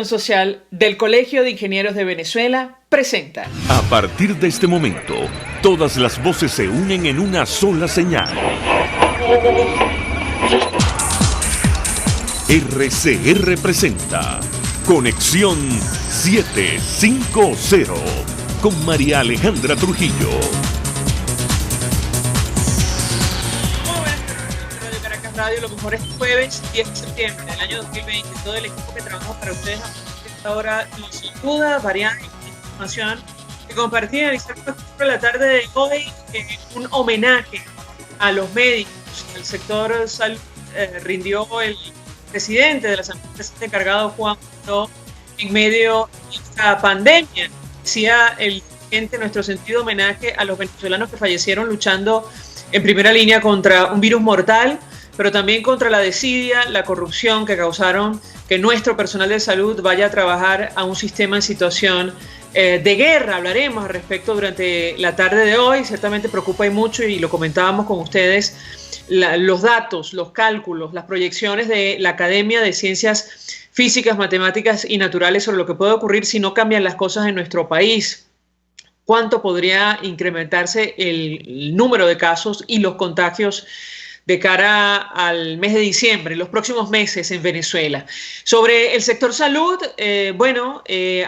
Social del Colegio de Ingenieros de Venezuela presenta. A partir de este momento, todas las voces se unen en una sola señal. RCR presenta Conexión 750 con María Alejandra Trujillo. Radio, lo mejor es jueves 10 de septiembre del año 2020. Todo el equipo que trabaja para ustedes a esta hora los saluda, variada información que compartí en el sector de la tarde de hoy, un homenaje a los médicos. El sector salud rindió el presidente de la Asamblea encargado, Juan Guaidó, en medio de esta pandemia. Decía el presidente, nuestro sentido homenaje a los venezolanos que fallecieron luchando en primera línea contra un virus mortal, pero también contra la desidia, la corrupción que causaron que nuestro personal de salud vaya a trabajar a un sistema en situación de guerra. Hablaremos al respecto durante la tarde de hoy. Ciertamente preocupa y mucho, y lo comentábamos con ustedes, los datos, los cálculos, las proyecciones de la Academia de Ciencias Físicas, Matemáticas y Naturales sobre lo que puede ocurrir si no cambian las cosas en nuestro país. ¿Cuánto podría incrementarse el número de casos y los contagios de cara al mes de diciembre, los próximos meses en Venezuela? Sobre el sector salud,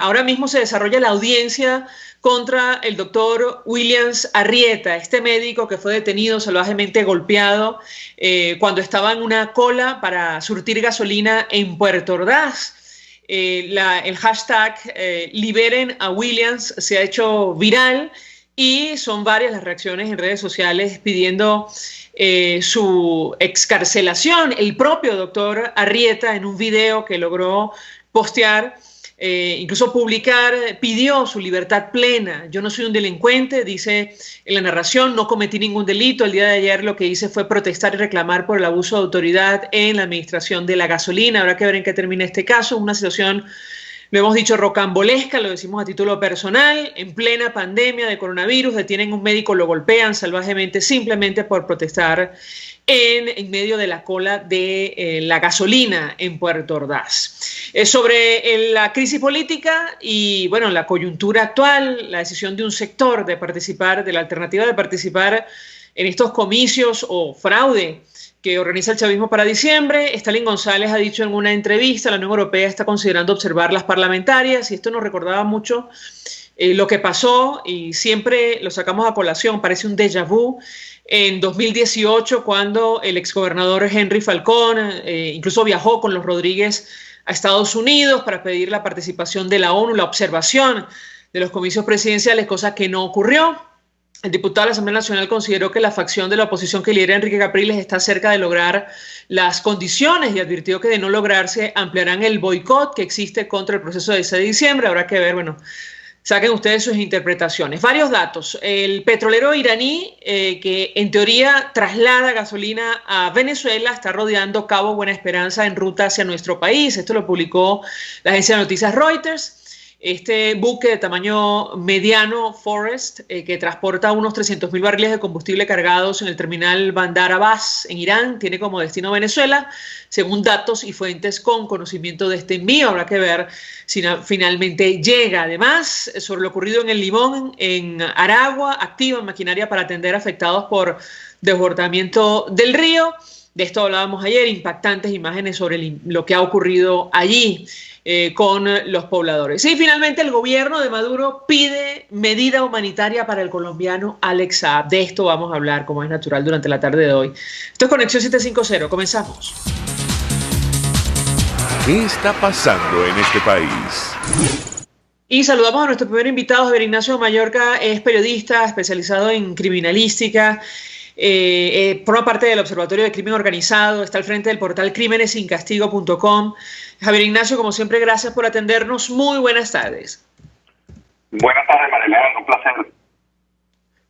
ahora mismo se desarrolla la audiencia contra el doctor Williams Arrieta, este médico que fue detenido salvajemente golpeado cuando estaba en una cola para surtir gasolina en Puerto Ordaz. El hashtag liberen a Williams se ha hecho viral y son varias las reacciones en redes sociales pidiendo su excarcelación. El propio doctor Arrieta, en un video que logró postear, incluso publicar, pidió su libertad plena. Yo no soy un delincuente, dice en la narración, no cometí ningún delito. El día de ayer lo que hice fue protestar y reclamar por el abuso de autoridad en la administración de la gasolina. Habrá que ver en qué termina este caso. Una situación, lo hemos dicho, rocambolesca, lo decimos a título personal. En plena pandemia de coronavirus, detienen a un médico, lo golpean salvajemente simplemente por protestar en medio de la cola de la gasolina en Puerto Ordaz. Sobre la crisis política y la coyuntura actual, la decisión de un sector de participar, de la alternativa de participar en estos comicios o fraude que organiza el chavismo para diciembre. Stalin González ha dicho en una entrevista, la Unión Europea está considerando observar las parlamentarias, y esto nos recordaba mucho lo que pasó, y siempre lo sacamos a colación, parece un déjà vu, en 2018, cuando el exgobernador Henry Falcón incluso viajó con los Rodríguez a Estados Unidos para pedir la participación de la ONU, la observación de los comicios presidenciales, cosa que no ocurrió. El diputado de la Asamblea Nacional consideró que la facción de la oposición que lidera Enrique Capriles está cerca de lograr las condiciones y advirtió que de no lograrse ampliarán el boicot que existe contra el proceso de ese diciembre. Habrá que ver, saquen ustedes sus interpretaciones. Varios datos. El petrolero iraní, que en teoría traslada gasolina a Venezuela, está rodeando Cabo Buena Esperanza en ruta hacia nuestro país. Esto lo publicó la agencia de noticias Reuters. Este buque de tamaño mediano, Forest, que transporta unos 300.000 barriles de combustible cargados en el terminal Bandar Abbas en Irán, tiene como destino Venezuela, según datos y fuentes con conocimiento de este envío. Habrá que ver si finalmente llega. Además, sobre lo ocurrido en El Limón, en Aragua, activan maquinaria para atender afectados por desbordamiento del río. De esto hablábamos ayer, impactantes imágenes sobre lo que ha ocurrido allí con los pobladores. Y finalmente el gobierno de Maduro pide medida humanitaria para el colombiano Alex Saab. De esto vamos a hablar, como es natural, durante la tarde de hoy. Esto es Conexión 750. Comenzamos. ¿Qué está pasando en este país? Y saludamos a nuestro primer invitado, Javier Ignacio Mallorca. Es periodista especializado en criminalística. Forma parte del Observatorio de Crimen Organizado, está al frente del portal crimenesincastigo.com. Javier Ignacio, como siempre, gracias por atendernos. Muy buenas tardes. Buenas tardes, Marilena, un placer.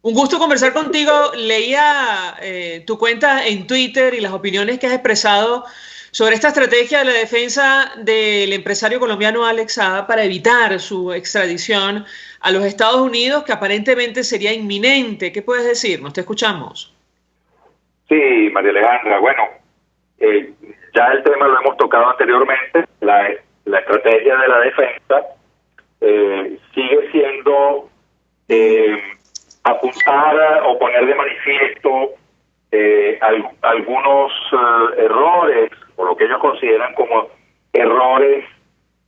Un gusto conversar contigo. Leía tu cuenta en Twitter y las opiniones que has expresado sobre esta estrategia de la defensa del empresario colombiano Alex Saab para evitar su extradición a los Estados Unidos, que aparentemente sería inminente. ¿Qué puedes decirnos? Te escuchamos. Sí, María Alejandra, ya el tema lo hemos tocado anteriormente. La la estrategia de la defensa sigue siendo apuntar o poner de manifiesto algunos errores, o lo que ellos consideran como errores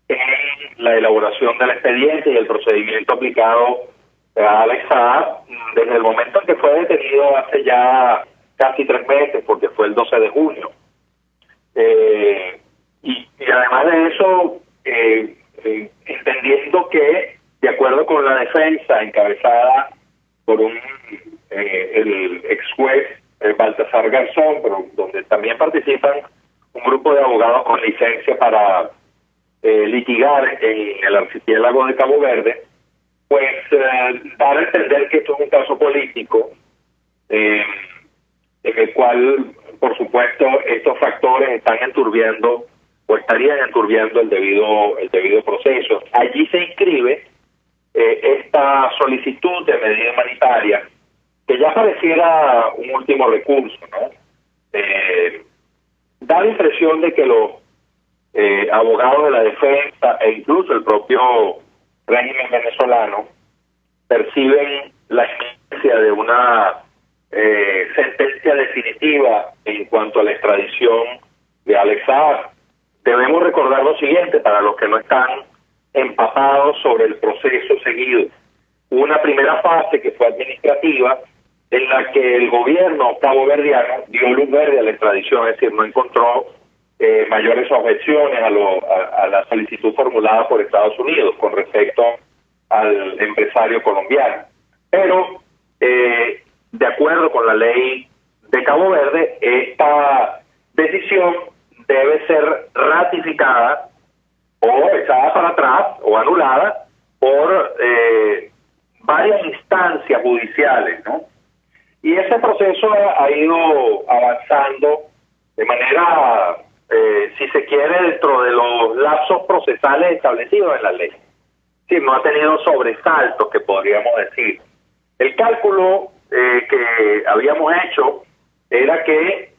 en la elaboración del expediente y el procedimiento aplicado a Alex Saab desde el momento en que fue detenido hace ya casi 3 meses, porque fue el 12 de junio. Y además de eso, entendiendo que, de acuerdo con la defensa encabezada por el ex juez Baltasar Garzón, pero donde también participan un grupo de abogados con licencia para litigar en el archipiélago de Cabo Verde, pues dar a entender que esto es un caso político en el cual, por supuesto, estos factores están enturbiando o estarían enturbiando el debido proceso. Allí se inscribe esta solicitud de medida humanitaria, que ya pareciera un último recurso, ¿no? Da la impresión de que los abogados de la defensa e incluso el propio régimen venezolano perciben la exigencia de una sentencia definitiva en cuanto a la extradición de Alex Saab. Debemos recordar lo siguiente para los que no están empapados sobre el proceso seguido. Una primera fase que fue administrativa, en la que el gobierno caboverdiano dio luz verde a la extradición, es decir, no encontró mayores objeciones a la solicitud formulada por Estados Unidos con respecto al empresario colombiano. Pero, de acuerdo con la ley de Cabo Verde, esta decisión debe ser ratificada o echada para atrás o anulada por varias instancias judiciales, ¿no? Y ese proceso ha ido avanzando de manera, si se quiere, dentro de los lapsos procesales establecidos en la ley. Sí, no ha tenido sobresaltos, que podríamos decir. El cálculo que habíamos hecho era que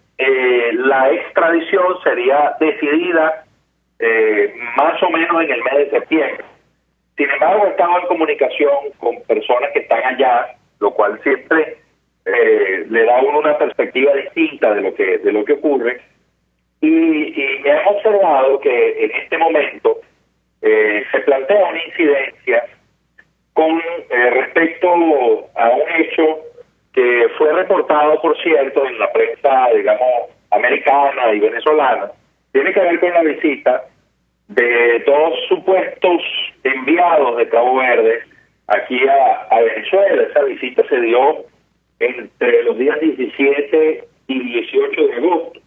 la extradición sería decidida más o menos en el mes de septiembre. Sin embargo, he estado en comunicación con personas que están allá, lo cual siempre le da a uno una perspectiva distinta de lo que ocurre, y me han observado que en este momento se plantea una incidencia con respecto a un hecho que fue reportado, por cierto, en la prensa, digamos, americana y venezolana. Tiene que ver con la visita de 2 supuestos enviados de Cabo Verde aquí a Venezuela. Esa visita se dio entre los días 17 y 18 de agosto.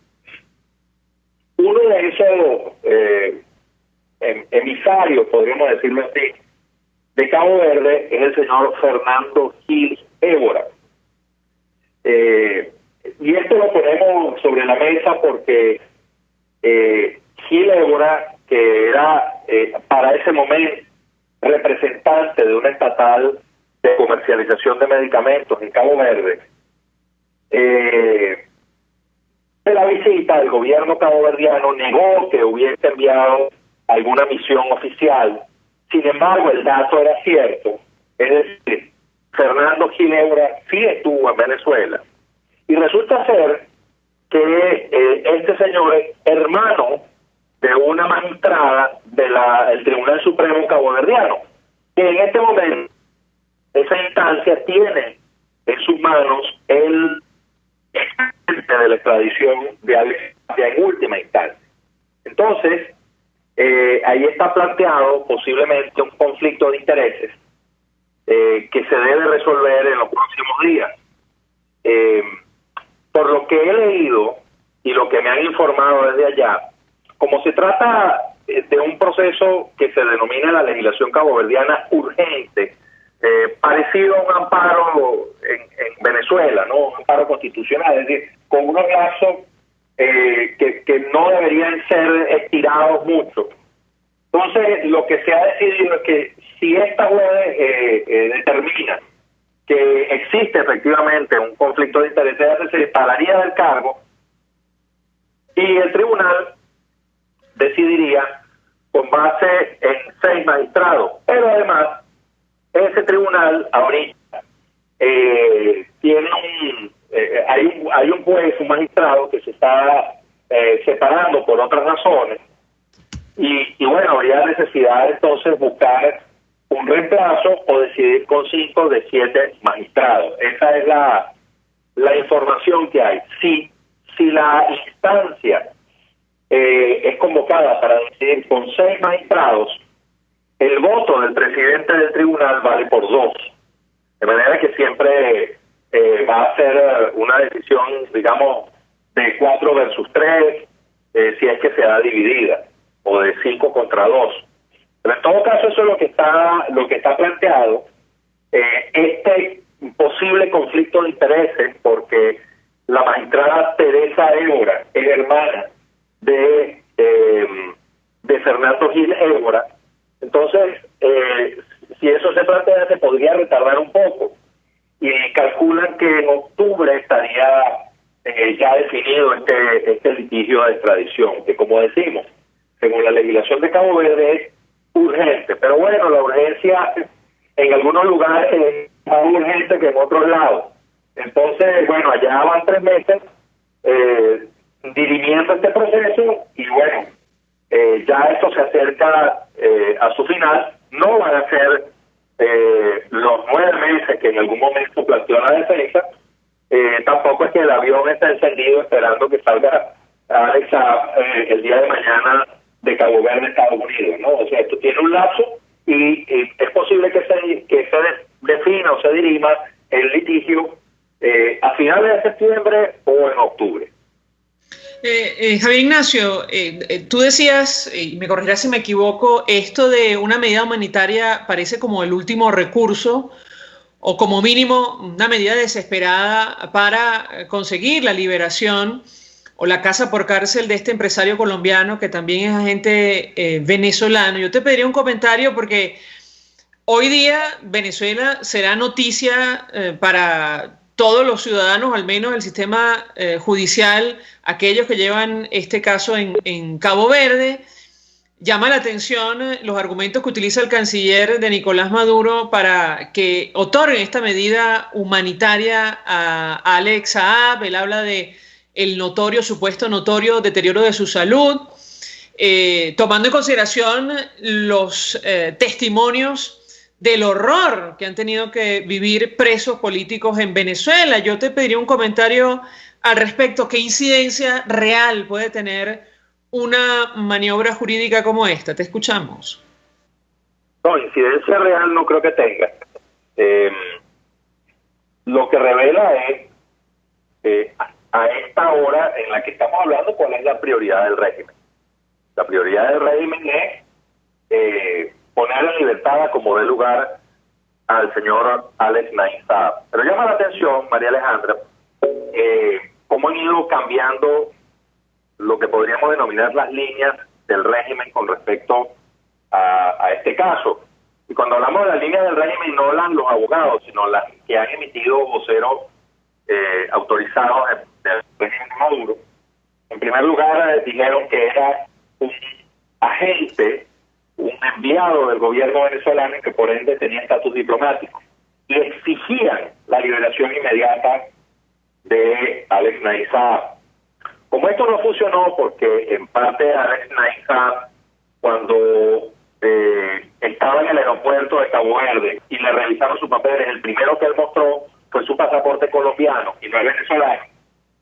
Uno de esos emisarios, podríamos decirlo así, de Cabo Verde es el señor Fernando Gil Évora. Y esto lo ponemos sobre la mesa porque Gil Évora, que era para ese momento representante de una estatal de comercialización de medicamentos en Cabo Verde, de la visita, el gobierno caboverdiano negó que hubiese enviado alguna misión oficial. Sin embargo, el dato era cierto, es decir, Fernando Gil Évora sí estuvo en Venezuela. Y resulta ser que este señor es hermano de una magistrada del Tribunal Supremo caboverdiano, que en este momento esa instancia tiene en sus manos el expediente de la extradición de Alex en última instancia. Entonces, ahí está planteado posiblemente un conflicto de intereses que se debe resolver en los próximos días. Por lo que he leído y lo que me han informado desde allá, como se trata de un proceso que se denomina la legislación caboverdiana urgente, parecido a un amparo en Venezuela, ¿no? Un amparo constitucional, es decir, con unos lazos que no deberían ser estirados mucho. Entonces, lo que se ha decidido es que si esta juez determina que existe efectivamente un conflicto de intereses, se separaría del cargo y el tribunal decidiría con base en 6 magistrados. Pero además, ese tribunal ahorita tiene hay un juez, un magistrado que se está separando por otras razones, y bueno, habría necesidad entonces buscar un reemplazo o decidir con 5 de 7 magistrados. Esa es la información que hay. Si la instancia es convocada para decidir con 6 magistrados, el voto del presidente del tribunal vale por 2. De manera que siempre va a ser una decisión, digamos, de 4 versus 3, si es que se da dividida, o de 5 contra 2. Pero en todo caso, eso es lo que está planteado. Este posible conflicto de intereses, porque la magistrada Teresa Évora es hermana de Fernando Gil Évora. Entonces, si eso se plantea, se podría retardar un poco. Y calculan que en octubre estaría ya definido este litigio de extradición, que, como decimos, según la legislación de Cabo Verde es urgente. Pero bueno, la urgencia en algunos lugares es más urgente que en otros lados. Entonces, bueno, allá van 3 meses dirimiendo este proceso, y bueno, ya esto se acerca a su final. No van a ser los 9 meses que en algún momento planteó la defensa. Tampoco es que el avión está encendido esperando que salga Alex el día de mañana de Cabo Verde, Estados Unidos, ¿no? O sea, esto tiene un lapso, y es posible que se defina o se dirima el litigio a finales de septiembre o en octubre. Javier Ignacio, tú decías, y me corregirás si me equivoco, esto de una medida humanitaria parece como el último recurso, o como mínimo una medida desesperada para conseguir la liberación o la casa por cárcel de este empresario colombiano que también es agente venezolano. Yo te pediría un comentario porque hoy día Venezuela será noticia para todos los ciudadanos, al menos del sistema judicial, aquellos que llevan este caso en Cabo Verde. Llama la atención los argumentos que utiliza el canciller de Nicolás Maduro para que otorguen esta medida humanitaria a Alex Saab. Él habla de el supuesto notorio deterioro de su salud, tomando en consideración los testimonios del horror que han tenido que vivir presos políticos en Venezuela. Yo te pediría un comentario al respecto. ¿Qué incidencia real puede tener una maniobra jurídica como esta? Te escuchamos. No, incidencia real no creo que tenga. Lo que revela es a esta hora en la que estamos hablando, cuál es la prioridad del régimen. La prioridad del régimen es poner en libertad como dé lugar al señor Alex Saab. Pero llama la atención, María Alejandra, cómo han ido cambiando lo que podríamos denominar las líneas del régimen con respecto a este caso. Y cuando hablamos de las líneas del régimen, no las los abogados, sino las que han emitido voceros autorizados del régimen de Maduro. En primer lugar, dijeron que era un agente, un enviado del gobierno venezolano, que por ende tenía estatus diplomático, y exigían la liberación inmediata de Alex Saab. Como esto no funcionó, porque en parte Alex Saab, cuando estaba en el aeropuerto de Cabo Verde y le revisaron sus papeles, el primero que él mostró fue su pasaporte colombiano y no el venezolano.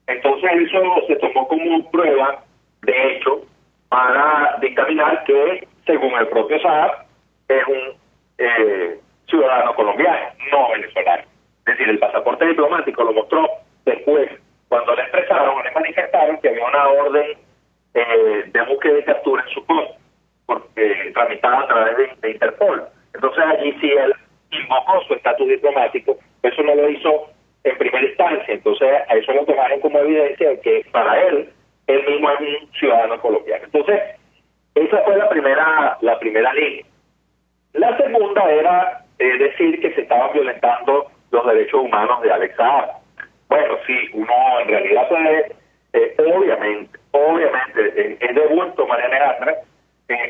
Entonces eso se tomó como prueba, de hecho, para dictaminar que, según el propio Saab, es un ciudadano colombiano, no venezolano. Es decir, el pasaporte diplomático lo mostró después, cuando le expresaron, le manifestaron que había una orden de búsqueda y captura en su contra, tramitada a través de Interpol. Entonces allí sí él invocó su estatus diplomático. Eso no lo hizo en primera instancia, entonces a eso lo tomaron como evidencia de que para él mismo es un ciudadano colombiano. Entonces esa fue la primera línea. La segunda era decir que se estaban violentando los derechos humanos de Alex Saab. Bueno, sí, uno en realidad puede, obviamente, es de bulto, María Alejandra,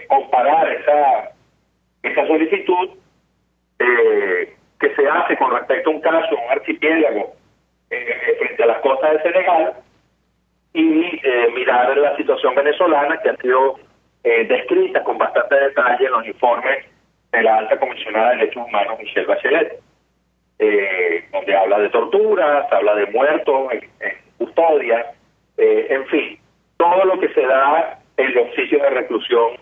comparar esa solicitud que se hace con respecto a un caso, un archipiélago frente a las costas de Senegal, y mirar la situación venezolana, que ha sido descrita con bastante detalle en los informes de la alta comisionada de derechos humanos, Michelle Bachelet, donde habla de torturas, habla de muertos en custodia, en fin, todo lo que se da en los sitios de reclusión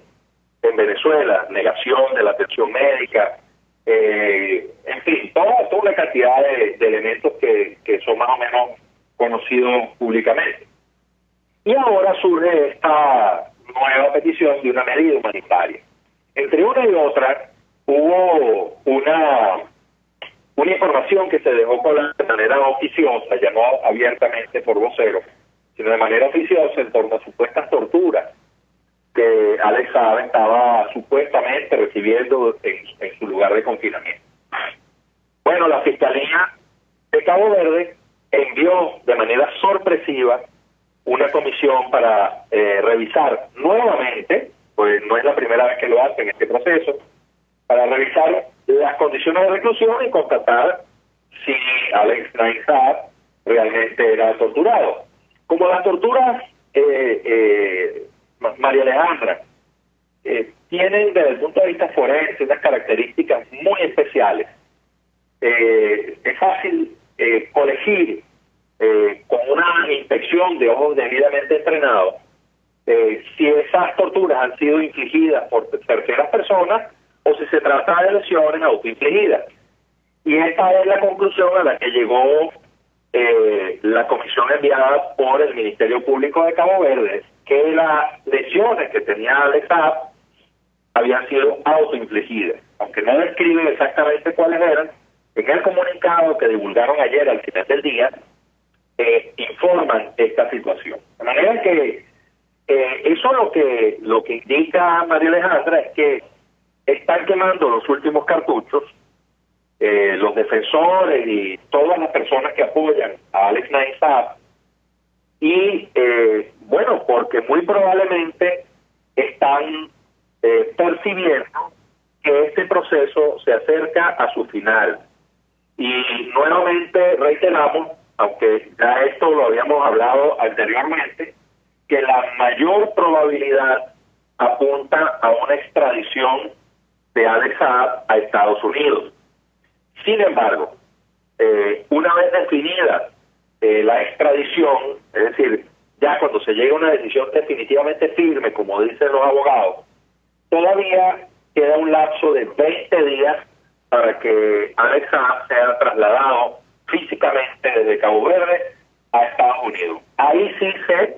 en Venezuela, negación de la atención médica, en fin, toda una cantidad de elementos que son más o menos conocidos públicamente. Y ahora surge esta nueva petición de una medida humanitaria. Entre una y otra, hubo una información que se dejó colar de manera oficiosa, ya no abiertamente por voceros, sino de manera oficiosa en torno a supuestas torturas que Alex Saab estaba supuestamente recibiendo en su lugar de confinamiento. Bueno, la Fiscalía de Cabo Verde envió de manera sorpresiva una comisión para revisar nuevamente, pues no es la primera vez que lo hace en este proceso, para revisar las condiciones de reclusión y constatar si Alex Saab realmente era torturado. Como las torturas, María Alejandra, tienen desde el punto de vista forense unas características muy especiales. Es fácil colegir con una inspección de ojos debidamente entrenados si esas torturas han sido infligidas por terceras personas o si se trata de lesiones autoinfligidas. Y esta es la conclusión a la que llegó la comisión enviada por el Ministerio Público de Cabo Verde, que las lesiones que tenía Alex Saab habían sido autoinfligidas, aunque no describen exactamente cuáles eran. En el comunicado que divulgaron ayer al final del día, informan esta situación. De manera que eso lo que indica María Alejandra es que están quemando los últimos cartuchos, los defensores y todas las personas que apoyan a Alex Saab, y bueno, porque muy probablemente están percibiendo que este proceso se acerca a su final. Y nuevamente reiteramos, aunque ya esto lo habíamos hablado anteriormente, que la mayor probabilidad apunta a una extradición de Alex Saab a Estados Unidos. Sin embargo, una vez definida la extradición, es decir, ya cuando se llega a una decisión definitivamente firme, como dicen los abogados, todavía queda un lapso de 20 días para que Alex Saab sea trasladado físicamente desde Cabo Verde a Estados Unidos. Ahí sí sé,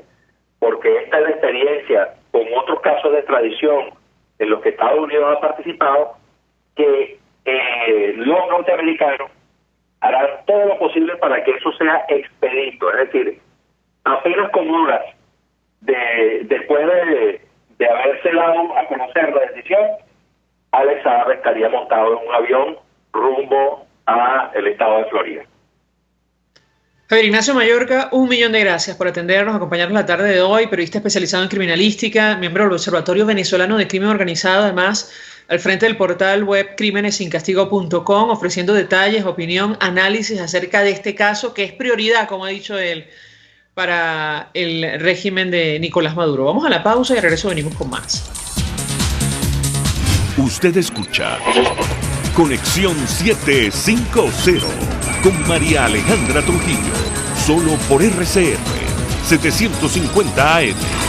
porque esta es la experiencia con otros casos de extradición en los que Estados Unidos ha participado, que los norteamericanos harán todo lo posible para que eso sea expedito, es decir, apenas con horas después de haberse dado a conocer la decisión, Alex Saab estaría montado en un avión rumbo a el estado de Florida. Javier Ignacio Mayorga, 1.000.000 de gracias por atendernos, acompañarnos la tarde de hoy, periodista especializado en criminalística, miembro del Observatorio Venezolano de Crimen Organizado, además al frente del portal web crímenesincastigo.com, ofreciendo detalles, opinión, análisis acerca de este caso que es prioridad, como ha dicho él, para el régimen de Nicolás Maduro. Vamos a la pausa y al regreso venimos con más. Usted escucha Conexión 750 con María Alejandra Trujillo, solo por RCR 750 AM.